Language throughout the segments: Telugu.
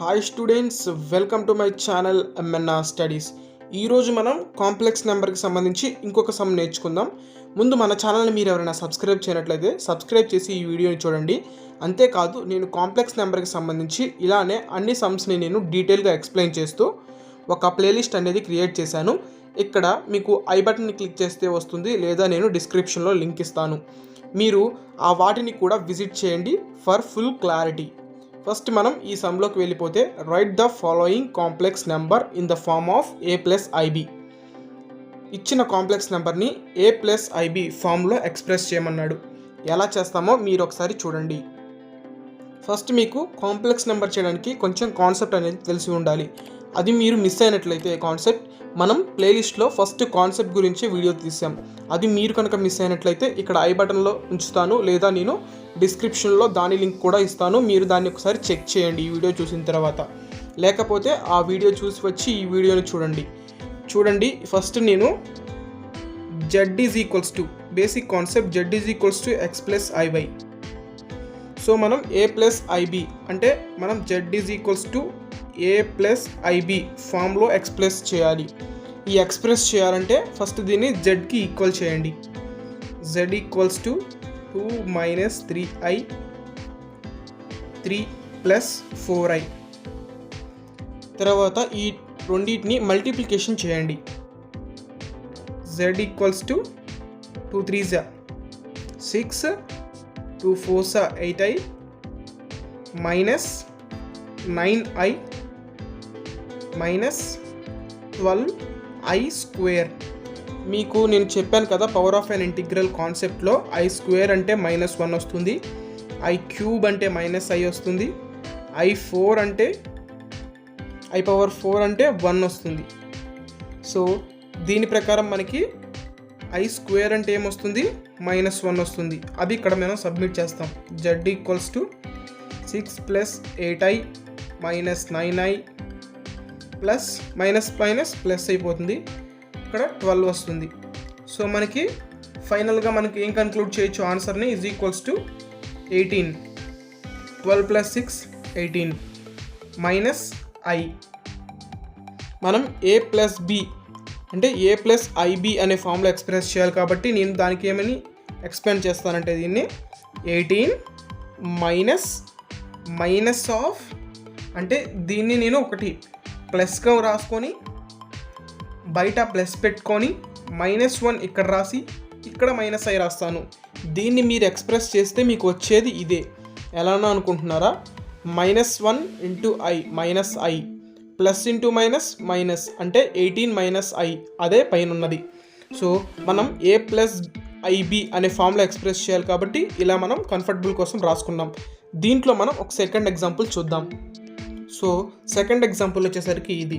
Hi students, welcome to my channel MNR studies. ఈరోజు మనం కాంప్లెక్స్ నెంబర్కి సంబంధించి ఇంకొక సమ్ నేర్చుకుందాం. ముందు మన ఛానల్ని మీరు ఎవరైనా సబ్స్క్రైబ్ చేయనట్లయితే సబ్స్క్రైబ్ చేసి ఈ వీడియోని చూడండి. అంతేకాదు నేను కాంప్లెక్స్ నెంబర్కి సంబంధించి ఇలానే అన్ని సమ్స్ని నేను డీటెయిల్గా ఎక్స్ప్లెయిన్ చేస్తూ ఒక ప్లేలిస్ట్ అనేది క్రియేట్ చేశాను. ఇక్కడ మీకు ఐ బటన్ని క్లిక్ చేస్తే వస్తుంది, లేదా నేను డిస్క్రిప్షన్లో లింక్ ఇస్తాను. మీరు ఆ వాటిని కూడా విజిట్ చేయండి ఫర్ ఫుల్ క్లారిటీ. ఫస్ట్ మనం ఈ సమ్లోకి వెళ్ళిపోతే right the following complex number in the form of A plus I B. ఇచ్చిన కాంప్లెక్స్ నెంబర్ని ఏ ప్లస్ ఐబి ఫామ్లో ఎక్స్ప్రెస్ చేయమన్నాడు. ఎలా చేస్తామో మీరు ఒకసారి చూడండి. ఫస్ట్ మీకు కాంప్లెక్స్ నెంబర్ చేయడానికి కొంచెం కాన్సెప్ట్ అనేది తెలిసి ఉండాలి. అది మీరు మిస్ అయినట్లయితే కాన్సెప్ట్, మనం ప్లేలిస్ట్లో ఫస్ట్ కాన్సెప్ట్ గురించి వీడియో తీసాం. అది మీరు కనుక మిస్ అయినట్లయితే ఇక్కడ ఐ బటన్లో ఉంచుతాను, లేదా నేను డిస్క్రిప్షన్లో దాని లింక్ కూడా ఇస్తాను. మీరు దాన్ని ఒకసారి చెక్ చేయండి ఈ వీడియో చూసిన తర్వాత. లేకపోతే ఆ వీడియో చూసి వచ్చి ఈ వీడియోని చూడండి. ఫస్ట్ నేను Z is equals to basic concept, Z is equals to X plus I Y. So మనం ఏ ప్లస్ ఐబి అంటే మనం Z is equals to A plus I B ఫామ్లో ఎక్స్ప్రెస్ చేయాలి. ఈ ఎక్స్ప్రెస్ చేయాలంటే ఫస్ట్ దీన్ని జెడ్కి ఈక్వల్ చేయండి. Z equals to 2 minus 3i 3 plus 4i. తర్వాత ఈ రెండింటిని మల్టిప్లికేషన్ చేయండి. Z equals to 2 3s 6 2 4s 8i minus 9i minus 12i square. మీకు నేను చెప్పాను కదా, పవర్ ఆఫ్ అన్ ఇంటిగ్రల్ కాన్సెప్ట్లో ఐ స్క్వేర్ అంటే -1 వస్తుంది, ఐ క్యూబ్ అంటే -i వస్తుంది, I4 అంటే I పవర్ 4 అంటే 1 వస్తుంది. సో దీని ప్రకారం మనకి ఐ స్క్వేర్ అంటే ఏమొస్తుంది, -1 వస్తుంది. అది ఇక్కడ మనం సబ్మిట్ చేస్తాం. Z equals to 6 plus 8i minus 9i plus plus అయిపోతుంది, ఇక్కడ 12 వస్తుంది. సో మనకి ఫైనల్గా మనకి ఏం కన్క్లూడ్ చేయొచ్చు ఆన్సర్ని, is equals to 18. 12 plus 6 18 minus I. మనం ఏ ప్లస్ బి అంటే ఏ ప్లస్ ఐబి అనే ఫామ్లో ఎక్స్ప్రెస్ చేయాలి కాబట్టి నేను దానికి ఏమని ఎక్స్ప్లెయిన్ చేస్తానంటే దీన్ని 18 మైనస్ ఆఫ్ అంటే దీన్ని నేను ఒకటి ప్లస్గా రాసుకొని బయట ప్లస్ పెట్టుకొని -1 ఇక్కడ రాసి ఇక్కడ -i రాస్తాను. దీన్ని మీరు ఎక్స్ప్రెస్ చేస్తే మీకు వచ్చేది ఇదే. ఎలానో అనుకుంటున్నారా? -1 into I minus I plus into minus అంటే 18 - i, అదే పైన ఉన్నది. సో మనం ఏ ప్లస్ ఐబి అనే ఫామ్లో ఎక్స్ప్రెస్ చేయాలి కాబట్టి ఇలా మనం కంఫర్టబుల్ కోసం రాసుకున్నాం. దీంట్లో మనం ఒక సెకండ్ ఎగ్జాంపుల్ చూద్దాం. సో సెకండ్ ఎగ్జాంపుల్ వచ్చేసరికి ఇది.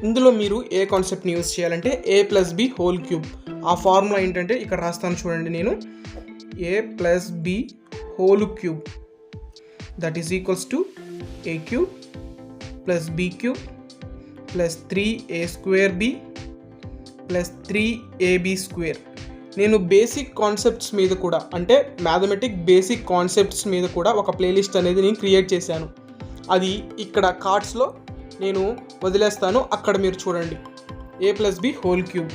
ఇందులో మీరు ఏ కాన్సెప్ట్ని యూజ్ చేయాలంటే A plus B whole cube. ఆ ఫార్ములా ఏంటంటే ఇక్కడ రాస్తాను చూడండి. నేను A plus B whole cube that is equals to A cube plus B cube plus 3a square B plus 3ab square. నేను బేసిక్ కాన్సెప్ట్స్ మీద కూడా అంటే మ్యాథమెటిక్ బేసిక్ కాన్సెప్ట్స్ మీద కూడా ఒక ప్లేలిస్ట్ అనేది నేను క్రియేట్ చేశాను. అది ఇక్కడ కార్డ్స్లో నేను వదిలేస్తాను, అక్కడ మీరు చూడండి. A plus B whole cube.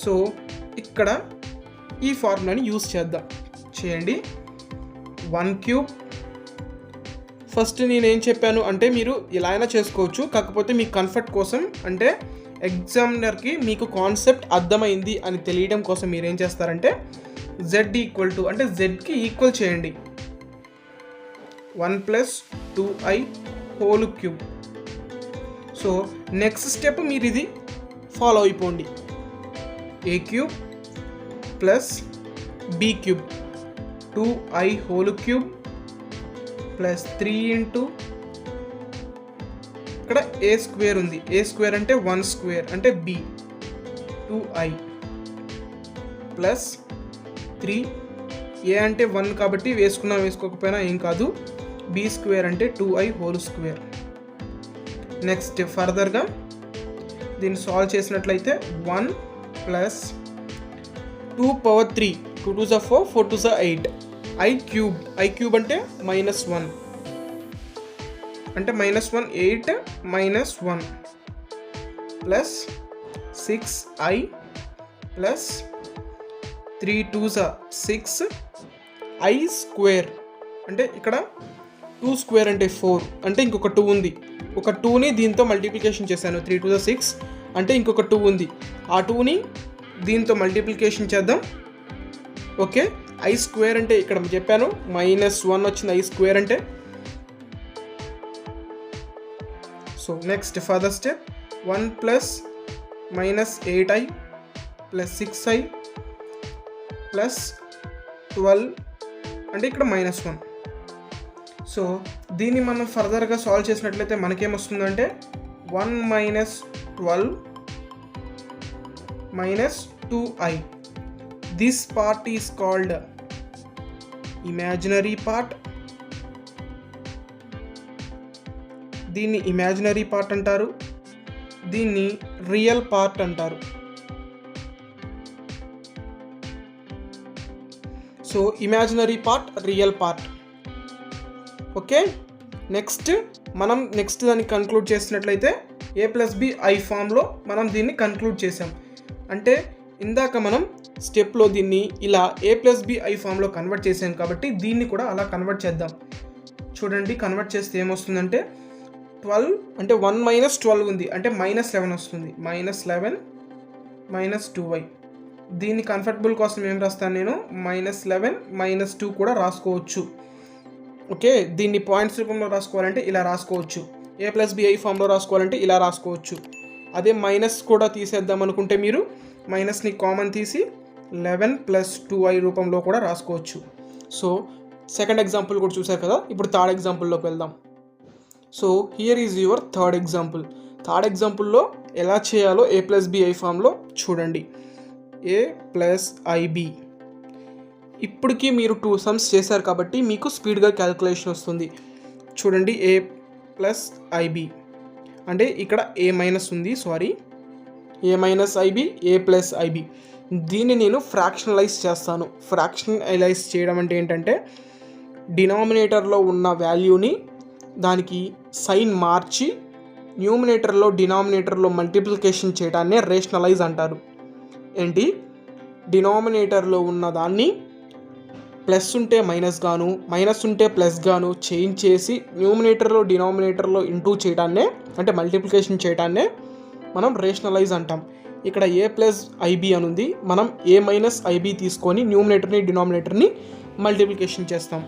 So ఇక్కడ ఈ ఫార్ములాని యూజ్ చేయండి. 1 క్యూబ్. ఫస్ట్ నేనేం చెప్పాను అంటే మీరు ఇలా అయినా చేసుకోవచ్చు, కాకపోతే మీ కంఫర్ట్ కోసం అంటే ఎగ్జామినర్కి మీకు కాన్సెప్ట్ అర్థమైంది అని తెలియడం కోసం మీరు ఏం చేస్తారంటే జెడ్ ఈక్వల్ టు అంటే జెడ్కి ఈక్వల్ చేయండి 1 plus 2i whole cube. So next step మీరు ఇది ఫాలో అయిపోండి. A cube plus B cube 2i whole cube plus 3 into ఇక్కడ ఏ స్క్వేర్ ఉంది, ఏ స్క్వేర్ అంటే 1 స్క్వేర్ అంటే బి 2i ప్లస్ 3, ఏ అంటే 1 కాబట్టి వేసుకోకపోయినా ఏం కాదు, బి స్క్వేర్ అంటే 2i హోల్ స్క్వేర్. నెక్స్ట్ ఫర్దర్గా దీన్ని సాల్వ్ చేసినట్లయితే 1 plus 2 power 3 2 2s 4 4 2s 8 i cube అంటే -1 అంటే -1 8 -1 plus 6i plus 3 2s 6 i square. అంటే ఇక్కడ 2 స్క్వేర్ అంటే 4, అంటే ఇంకొక 2 ఉంది. ఒక 2ని దీంతో మల్టిప్లికేషన్ చేశాను. 3 2 6 అంటే ఇంకొక 2 ఉంది. ఆ 2ని దీంతో మల్టిప్లికేషన్ చేద్దాం. ఓకే, i స్క్వేర్ అంటే ఇక్కడ చెప్పాను -1 వచ్చింది i స్క్వేర్ అంటే. So next further step 1 plus -8i plus 6i plus 12 అంటే ఇక్కడ -1. సో దీన్ని మనం ఫర్దర్గా సాల్వ్ చేసినట్లయితే మనకేమొస్తుందంటే 1 - 12 - 2i. This part is called imaginary part. దీన్ని ఇమాజినరీ పార్ట్ అంటారు, దీన్ని రియల్ పార్ట్ అంటారు. So imaginary part, real part. Okay, next దాన్ని కన్క్లూడ్ చేసినట్లయితే a+b i ఫామ్లో మనం దీన్ని కన్క్లూడ్ చేసాం. అంటే ఇందాక మనం స్టెప్లో దీన్ని ఇలా a+b i ఫామ్లో కన్వర్ట్ చేసాం కాబట్టి దీన్ని కూడా అలా కన్వర్ట్ చేద్దాం. చూడండి, కన్వర్ట్ చేస్తే ఏమొస్తుందంటే 12 అంటే 1 - 12 ఉంది అంటే -11 వస్తుంది. -11 - 2i. దీన్ని కంఫర్టబుల్ కోసం ఏం రాస్తాను నేను, -11 - 2 కూడా రాసుకోవచ్చు. ఓకే, దీన్ని పాయింట్స్ రూపంలో రాసుకోవాలంటే ఇలా రాసుకోవచ్చు, a+b i ఫామ్లో రాసుకోవాలంటే ఇలా రాసుకోవచ్చు. అదే మైనస్ కూడా తీసేద్దాం అనుకుంటే మీరు మైనస్ని కామన్ తీసి 11 + 2i రూపంలో కూడా రాసుకోవచ్చు. సో సెకండ్ ఎగ్జాంపుల్ కూడా చూసారు కదా, ఇప్పుడు థర్డ్ ఎగ్జాంపుల్లోకి వెళ్దాం. So here is your third example. Third ఎగ్జాంపుల్లో ఎలా చేయాలో a+b i ఫామ్లో చూడండి. a+ib. ఇప్పటికీ మీరు 2 సమ్స్ చేశారు కాబట్టి మీకు స్పీడ్గా క్యాలిక్యులేషన్ వస్తుంది. చూడండి, a+ib అంటే ఇక్కడ a- ఉంది, సారీ, a-ib, a+ib. దీన్ని నేను ఫ్రాక్షనలైజ్ చేస్తాను. ఫ్రాక్షనలైజ్ చేయడం అంటే ఏంటంటే డినామినేటర్లో ఉన్న వాల్యూని దానికి సైన్ మార్చి న్యూమినేటర్లో డినామినేటర్లో మల్టిప్లికేషన్ చేయడాన్నే రేషనలైజ్ అంటారు. ఏంటి, డినామినేటర్లో ఉన్న దాన్ని ప్లస్ ఉంటే మైనస్ గాను, మైనస్ ఉంటే ప్లస్ గాను చేంజ్ చేసి న్యూమినేటర్లో డినామినేటర్లో ఇంటూ చేయడాన్నే అంటే మల్టిప్లికేషన్ చేయడాన్నే మనం రేషనలైజ్ అంటాం. ఇక్కడ a+ib అని ఉంది, మనం a-ib తీసుకొని న్యూమినేటర్ని డినామినేటర్ని మల్టిప్లికేషన్ చేస్తాం.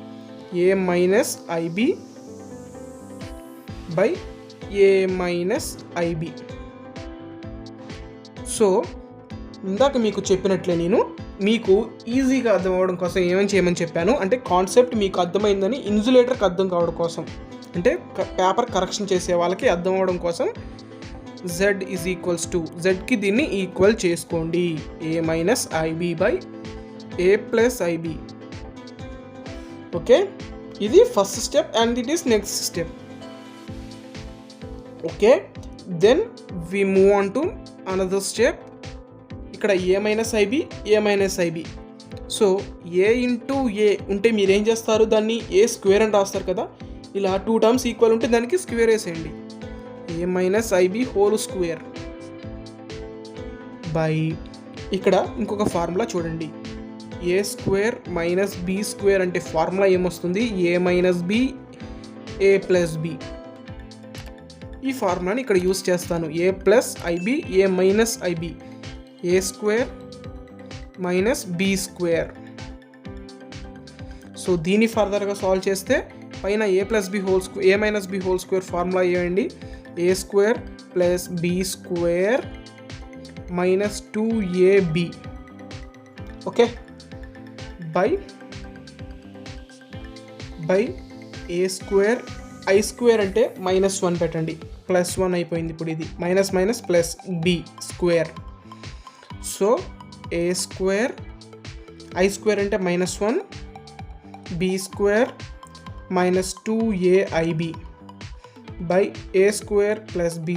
a-ib by a-ib. సో ఇందాక మీకు చెప్పినట్లే నేను మీకు ఈజీగా అర్థం అవ్వడం కోసం ఏమని చేయమని చెప్పాను అంటే కాన్సెప్ట్ మీకు అర్థమైందని ఇన్సులేటర్కి అర్థం కావడం కోసం, అంటే పేపర్ కరెక్షన్ చేసే వాళ్ళకి అర్థం అవ్వడం కోసం z = zకి దీన్ని ఈక్వల్ చేసుకోండి. a-ib by a+ib. ఓకే, ఇది first step and it is next step. Okay, then we move on to another step. ఇక్కడ a-ib, a-ib. So a into a ఉంటే మీరు ఏం చేస్తారు, దాన్ని a స్క్వేర్ అని రాస్తారు కదా. ఇలా 2 టర్మ్స్ ఈక్వల్ ఉంటే దానికి స్క్వేర్ వేసేయండి. a-ib హోల్ స్క్వేర్ బై, ఇక్కడ ఇంకొక ఫార్ములా చూడండి, a² - b² అంటే ఫార్ములా ఏమొస్తుంది, a-b a+b. ఈ ఫార్ములాని ఇక్కడ యూస్ చేస్తాను. a+ib a-ib a² - b². So దీన్ని ఫర్దర్గా సాల్వ్ చేస్తే పైన a+b హోల్ స్క్వేర్ ఫార్ములా వేయండి. a² + b² - 2ab. Okay, by a² i² అంటే -1 పెట్టండి, +1 అయిపోయింది. ఇప్పుడు ఇది minus plus b². So a² i² అంటే -1 b² - 2aib by a² + b².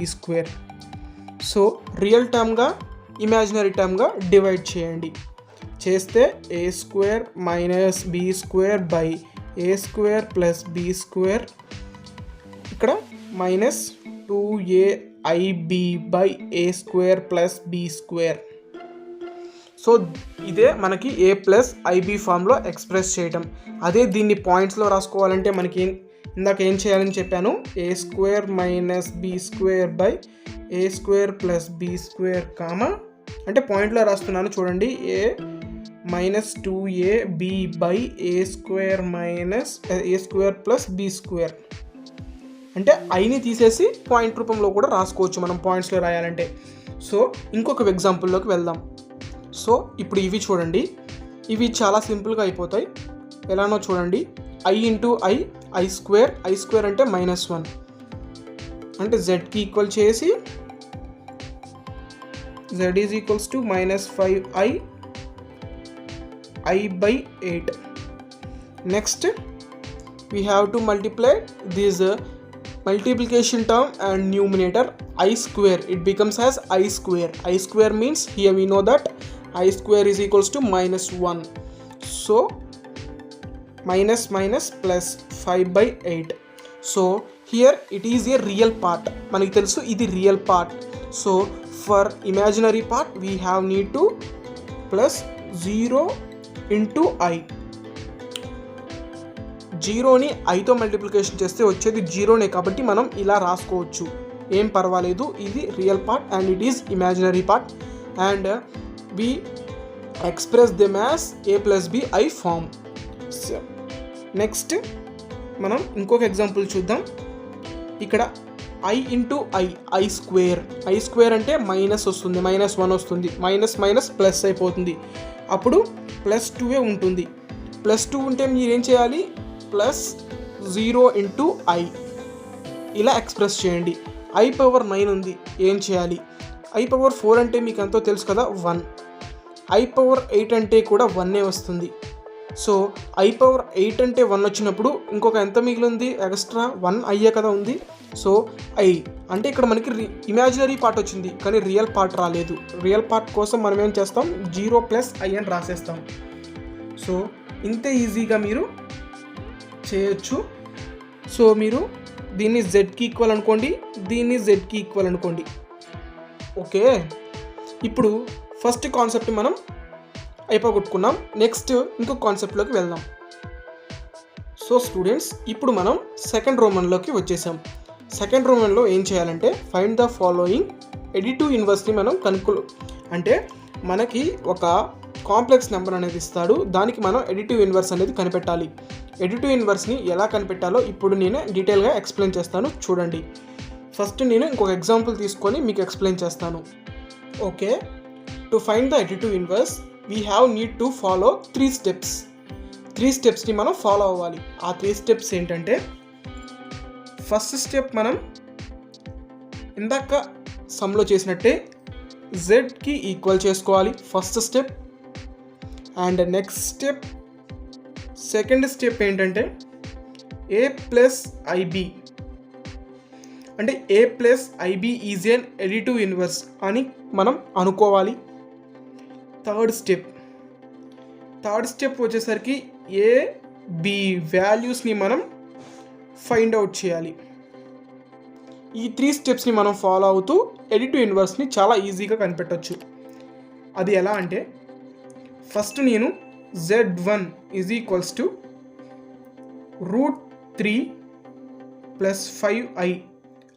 So real టర్మ్గా ఇమాజినరీ టర్మ్గా డివైడ్ చేయండి. చేస్తే a² - b² by a² + b² - 2ab. ఇక్కడ minus 2aib/a² plus b². So ఇదే మనకి a ప్లస్ ib ఫామ్లో ఎక్స్ప్రెస్ చేయటం. అదే దీన్ని పాయింట్స్లో రాసుకోవాలంటే మనకి ఇందాక ఏం చేయాలని చెప్పాను, a² minus b²/a² plus b² comma, అంటే పాయింట్లో రాస్తున్నాను చూడండి, a minus 2ab/a² minus a² plus b². అంటే ఐని తీసేసి పాయింట్ రూపంలో కూడా రాసుకోవచ్చు మనం పాయింట్స్లో రాయాలంటే. సో ఇంకొక ఎగ్జాంపుల్లోకి వెళ్దాం. సో ఇప్పుడు ఇవి చూడండి, ఇవి చాలా సింపుల్గా అయిపోతాయి. ఎలానో చూడండి, i ఇంటూ i² అంటే -1, అంటే zకి ఈక్వల్ చేసి z is equals to -5i i/8. Next we have to multiply this multiplication term and numerator i², it becomes as i². i² means here we know that i² is equals to -1. so minus plus 5/8. so here it is a real part, మనకి తెలుసు ఇది real part. So for imaginary part we have need to plus 0 into i. 0ని ఐతో మల్టిప్లికేషన్ చేస్తే వచ్చేది 0నే, కాబట్టి మనం ఇలా రాసుకోవచ్చు, ఏం పర్వాలేదు. ఇది real part and it is imaginary part and we express them as a plus b i form. Next మనం ఇంకొక ఎగ్జాంపుల్ చూద్దాం. ఇక్కడ i ఇంటూ i² అంటే మైనస్ వస్తుంది, -1 వస్తుంది, మైనస్ ప్లస్ అయిపోతుంది, అప్పుడు +2 ఉంటుంది. +2 ఉంటే మీరు ఏం చేయాలి, +0 ఇంటూ i ఇలా ఎక్స్ప్రెస్ చేయండి. i⁻9 ఉంది, ఏం చేయాలి, i⁻4 అంటే మీకు ఎంతో తెలుసు కదా 1, i⁻8 అంటే కూడా 1 వస్తుంది. సో i⁻8 అంటే 1 వచ్చినప్పుడు ఇంకొక ఎంత మిగిలింది ఎక్స్ట్రా 1 అయ్యే కదా ఉంది. సో i అంటే ఇక్కడ మనకి ఇమాజినరీ పార్ట్ వచ్చింది కానీ రియల్ పార్ట్ రాలేదు. రియల్ పార్ట్ కోసం మనం ఏం చేస్తాం, 0 ప్లస్ i అని రాసేస్తాం. సో ఇంతే ఈజీగా మీరు చేయొచ్చు. సో మీరు దీన్ని zకి ఈక్వల్ అనుకోండి, దీన్ని zకి ఈక్వల్ అనుకోండి. ఓకే, ఇప్పుడు ఫస్ట్ కాన్సెప్ట్ మనం అయిపోగొట్టుకున్నాం. నెక్స్ట్ ఇంకొక కాన్సెప్ట్లోకి వెళ్దాం. సో స్టూడెంట్స్, ఇప్పుడు మనం సెకండ్ రోమన్లోకి వచ్చేసాం. సెకండ్ రోమన్లో ఏం చేయాలంటే ఫైండ్ ద ఫాలోయింగ్ ఎడిటివ్ ఇన్వర్స్ని మనం అంటే మనకి ఒక కాంప్లెక్స్ నెంబర్ అనేది ఇస్తాడు, దానికి మనం ఎడిటివ్ ఇన్వర్స్ అనేది కనిపెట్టాలి. ఎడిటివ్ ఇన్వర్స్ని ఎలా కనిపెట్టాలో ఇప్పుడు నేను డీటెయిల్గా ఎక్స్ప్లెయిన్ చేస్తాను, చూడండి. ఫస్ట్ నేను ఇంకొక ఎగ్జాంపుల్ తీసుకొని మీకు ఎక్స్ప్లెయిన్ చేస్తాను. Okay, to find the additive inverse we have need to follow 3 steps. 3 స్టెప్స్ని మనం ఫాలో అవ్వాలి. ఆ 3 స్టెప్స్ ఏంటంటే, ఫస్ట్ స్టెప్ మనం ఇందాక సమ్లో చేసినట్టే జెడ్కి ఈక్వల్ చేసుకోవాలి, first step. And next step, second step ఏంటంటే a ప్లస్ ఐబి, అంటే a plus I B is an additive inverse అని మనం అనుకోవాలి. థర్డ్ స్టెప్ వచ్చేసరికి ఏ బి వాల్యూస్ని మనం ఫైండ్ అవుట్ చేయాలి. ఈ 3 స్టెప్స్ని మనం ఫాలో అవుతూ ఎడిటివ్ ఇన్వర్స్ని చాలా ఈజీగా కనిపెట్టవచ్చు. అది ఎలా అంటే, ఫస్ట్ నేను z1 is equals to √3 + 5i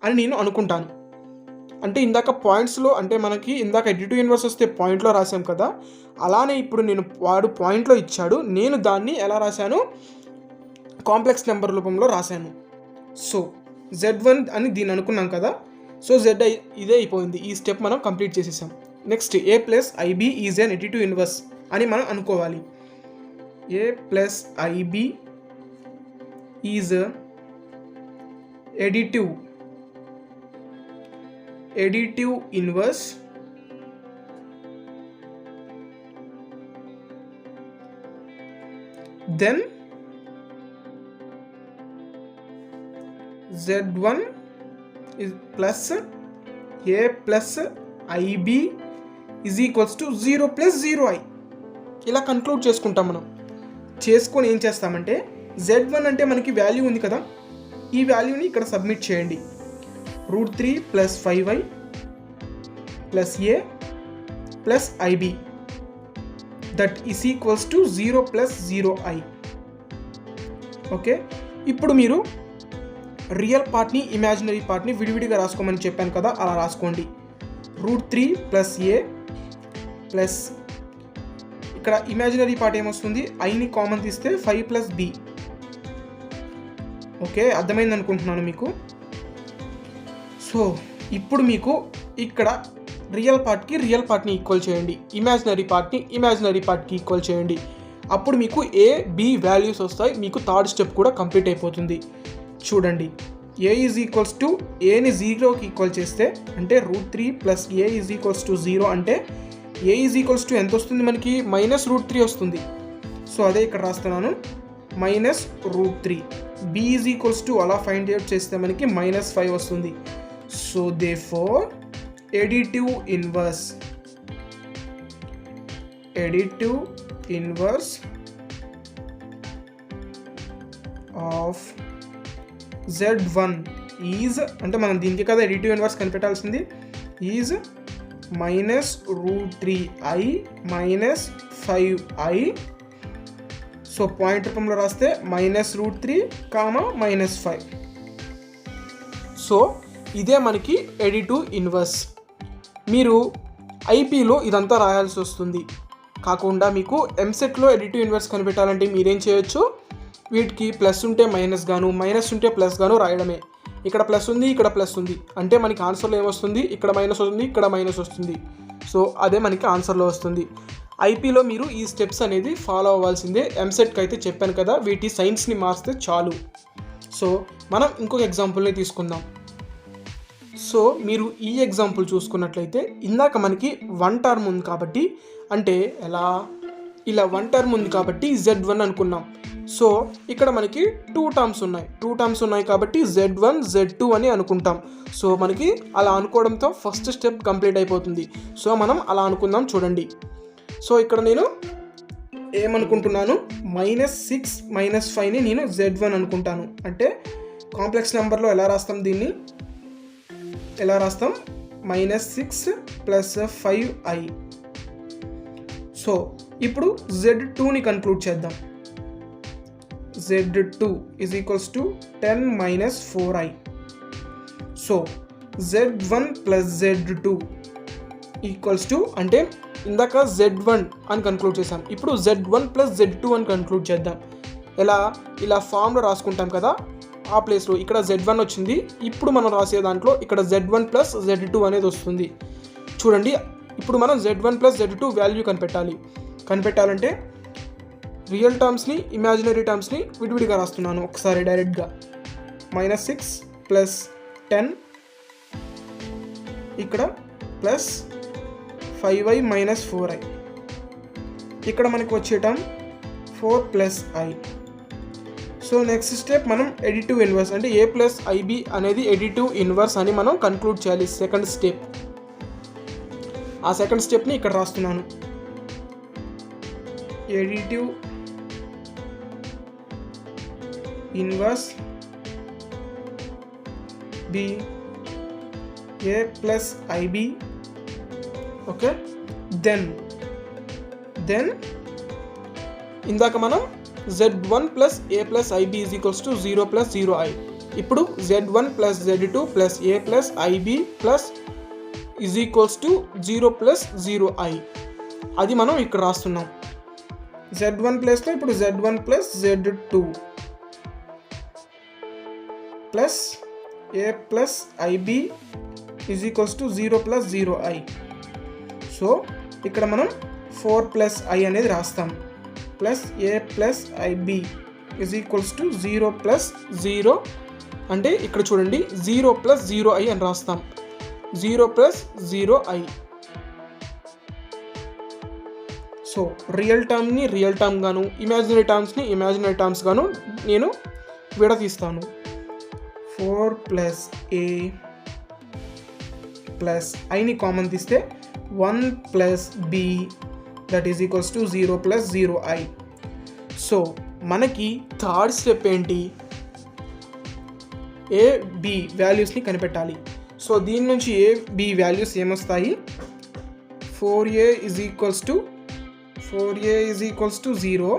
అని నేను అనుకుంటాను. అంటే ఇందాక పాయింట్స్లో, అంటే మనకి ఇందాక ఎడిటివ్ ఇన్వర్స్ వస్తే పాయింట్లో రాసాం కదా, అలానే ఇప్పుడు నేను వాడు పాయింట్లో ఇచ్చాడు, నేను దాన్ని ఎలా రాశాను, కాంప్లెక్స్ నెంబర్ రూపంలో రాశాను. సో z1 అని దీన్ని అనుకున్నాం కదా, సో z ఇదే అయిపోయింది. ఈ స్టెప్ మనం కంప్లీట్ చేసేసాం. Next a plus I B is an additive inverse అని మనం అనుకోవాలి. a plus I B is additive inverse then z1 is plus a plus ib is equals to 0 plus 0i. ఇలా కన్క్లూడ్ చేసుకుంటాం. మనం చేసుకొని ఏం చేస్తామంటే, z1 అంటే మనకి వాల్యూ ఉంది కదా, ఈ వాల్యూని ఇక్కడ సబ్మిట్ చేయండి. √3 + 5i + a + ib that is equals to 0 + 0i. Okay, ఇప్పుడు మీరు రియల్ పార్ట్ని ఇమాజినరీ పార్ట్ని విడివిడిగా రాసుకోమని చెప్పాను కదా, అలా రాసుకోండి. √3 + a ప్లస్ ఇక్కడ ఇమాజినరీ పార్ట్ ఏమొస్తుంది, ఐని కామన్ తీస్తే 5 + b. ఓకే, అర్థమైంది అనుకుంటున్నాను మీకు. సో ఇప్పుడు మీకు ఇక్కడ రియల్ పార్ట్ని ఈక్వల్ చేయండి, ఇమాజినరీ పార్ట్కి ఈక్వల్ చేయండి. అప్పుడు మీకు ఏ బి వాల్యూస్ వస్తాయి, మీకు థర్డ్ స్టెప్ కూడా కంప్లీట్ అయిపోతుంది. చూడండి, a ఈజ్ ఈక్వల్స్ టు ఏని 0కి ఈక్వల్ చేస్తే అంటే √3 + a ఈజ్ ఈక్వల్స్ టు 0 అంటే a ఈజ్ ఈక్వల్స్ టు ఎంత వస్తుంది మనకి, -√3 వస్తుంది. సో అదే ఇక్కడ రాస్తున్నాను, -√3. b ఈజ్ ఈక్వల్స్ టు అలా ఫైండ్ అవుట్ చేస్తే మనకి -5 వస్తుంది. So therefore additive inverse of z1 is అంటే మనం దీనికి కదా ఎడిటివ్ ఇన్వర్స్ కనిపెట్టాల్సింది, is -√3i - 5i. So point రూపంలో రాస్తే -√3, -5. సో ఇదే మనకి ఎడిటివ్ ఇన్వర్స్. మీరు ఐపీలో ఇదంతా రాయాల్సి వస్తుంది. కాకుండా మీకు ఎంసెట్లో ఎడిటివ్ ఇన్వర్స్ కనిపెట్టాలంటే మీరేం చేయొచ్చు, వీటికి ప్లస్ ఉంటే మైనస్ గాను, మైనస్ ఉంటే ప్లస్ గాను రాయడమే. ఇక్కడ ప్లస్ ఉంది, ఇక్కడ ప్లస్ ఉంది అంటే మనకి ఆన్సర్లో ఏమొస్తుంది, ఇక్కడ మైనస్ వస్తుంది, ఇక్కడ మైనస్ వస్తుంది. సో అదే మనకి ఆన్సర్లో వస్తుంది. ఐపీలో మీరు ఈ స్టెప్స్ అనేది ఫాలో అవ్వాల్సిందే. ఎంసెట్కి అయితే చెప్పాను కదా, వీటి సైన్స్ని మార్స్తే చాలు. సో మనం ఇంకొక ఎగ్జాంపుల్ని తీసుకుందాం. సో మీరు ఈ ఎగ్జాంపుల్ చూసుకున్నట్లయితే ఇందాక మనకి 1 టర్మ్ ఉంది కాబట్టి, అంటే ఇలా 1 టర్మ్ ఉంది కాబట్టి z1 అనుకున్నాం. సో ఇక్కడ మనకి 2 టర్మ్స్ ఉన్నాయి కాబట్టి z1 z2 అని అనుకుంటాం. సో మనకి అలా అనుకోవడంతో ఫస్ట్ స్టెప్ కంప్లీట్ అయిపోతుంది. సో మనం అలా అనుకుందాం. చూడండి, సో ఇక్కడ నేను ఏమనుకుంటున్నాను, -6 - 5ని నేను z1 అనుకుంటాను. అంటే కాంప్లెక్స్ నెంబర్లో ఎలా రాస్తాం, దీన్ని ఎలా రాస్తాం, -6 + 5i. సో ఇప్పుడు z2ని కన్క్లూడ్ చేద్దాం. z2 is equals to 10 - 4i. So z1 + z2 equals to, అంటే ఇందాక z1 అని కన్క్లూడ్ చేసాం, ఇప్పుడు z1 + z2 అని కన్క్లూడ్ చేద్దాం. ఇలా ఫామ్లో రాసుకుంటాం కదా, ఆ ప్లేస్లో ఇక్కడ z1 వచ్చింది. ఇప్పుడు మనం రాసే దాంట్లో ఇక్కడ z1 + z2 అనేది వస్తుంది. చూడండి, ఇప్పుడు మనం z1 + z2 వాల్యూ కనిపెట్టాలంటే రియల్ టర్మ్స్ని ఇమాజినరీ టర్మ్స్ని విడివిడిగా రాస్తున్నాను ఒకసారి డైరెక్ట్గా. -6 + 10 ఇక్కడ ప్లస్ 5i - 4i. ఇక్కడ మనకి వచ్చే term 4 + i. So next step మనం ఎడిటివ్ ఇన్వర్స్ అంటే a + ib అనేది ఎడిటివ్ ఇన్వర్స్ అని మనం కన్క్లూడ్ చేయాలి. సెకండ్ స్టెప్, ఆ సెకండ్ స్టెప్ని ఇక్కడ రాస్తున్నాను. Additive inverse b a + ib. Okay, then ఇందాక మనం z1 + a + ib is equals to 0 + 0i. ఇప్పుడు z1 + z2 + a + ib is equals to 0 + 0i. అది మనం ఇక్కడ రాస్తున్నాం. z1 ప్లేస్లో ఇప్పుడు z1 + z2 plus a + ib is equals to 0 + 0i. So ఇక్కడ మనం 4 + i అనేది రాస్తాం. Plus a + ib is equals to 0 + 0, అంటే ఇక్కడ చూడండి 0 + 0i అని రాస్తాం. 0 + 0i. సో రియల్ టర్మ్ గాను, ఇమాజినరీ టర్మ్స్ గాను నేను విడతీస్తాను. 4 + a ప్లస్ ఐని కామన్ తీస్తే 1 + b that is equals to 0 + 0i. So మనకి థర్డ్ స్టెప్ ఏంటి, ఏ బి వాల్యూస్ని కనిపెట్టాలి. సో దీని నుంచి ఏ బి వాల్యూస్ ఏమొస్తాయి, 4a ఈజ్ ఈక్వల్స్ టు 0,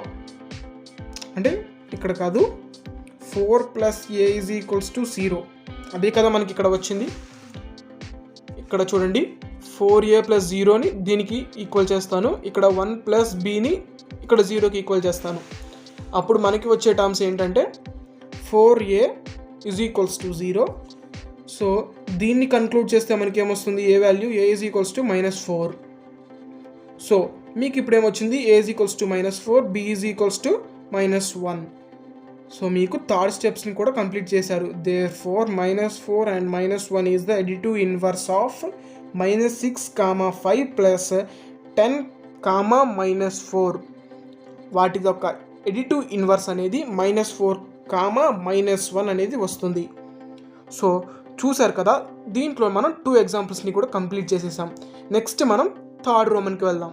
అంటే ఇక్కడ కాదు 4 + a ఈజ్ ఈక్వల్స్ టు 0, అదే కదా మనకి ఇక్కడ వచ్చింది. ఇక్కడ చూడండి 4a + 0ని దీనికి ఈక్వల్ చేస్తాను, ఇక్కడ 1 + bని ఇక్కడ 0కి ఈక్వల్ చేస్తాను. అప్పుడు మనకి వచ్చే టర్మ్స్ ఏంటంటే 4a is equals to 0. So దీన్ని కన్క్లూడ్ చేస్తే మనకి ఏమొస్తుంది, ఏ value a is equals to -4. So మీకు ఇప్పుడు ఏమొచ్చింది, a is equals to -4, b is equals to -1. So మీకు థర్డ్ స్టెప్స్ని కూడా కంప్లీట్ చేశారు. Therefore -4 and -1 is the additive inverse of -6, 5 + 10, -4. వాటి యొక్క అడిటివ్ ఇన్వర్స్ అనేది -4, -1 అనేది వస్తుంది. సో చూసారు కదా, దీంట్లో మనం 2 ఎగ్జాంపుల్స్ని కూడా కంప్లీట్ చేసేసాం. నెక్స్ట్ మనం థర్డ్ రోమన్కి వెళ్దాం.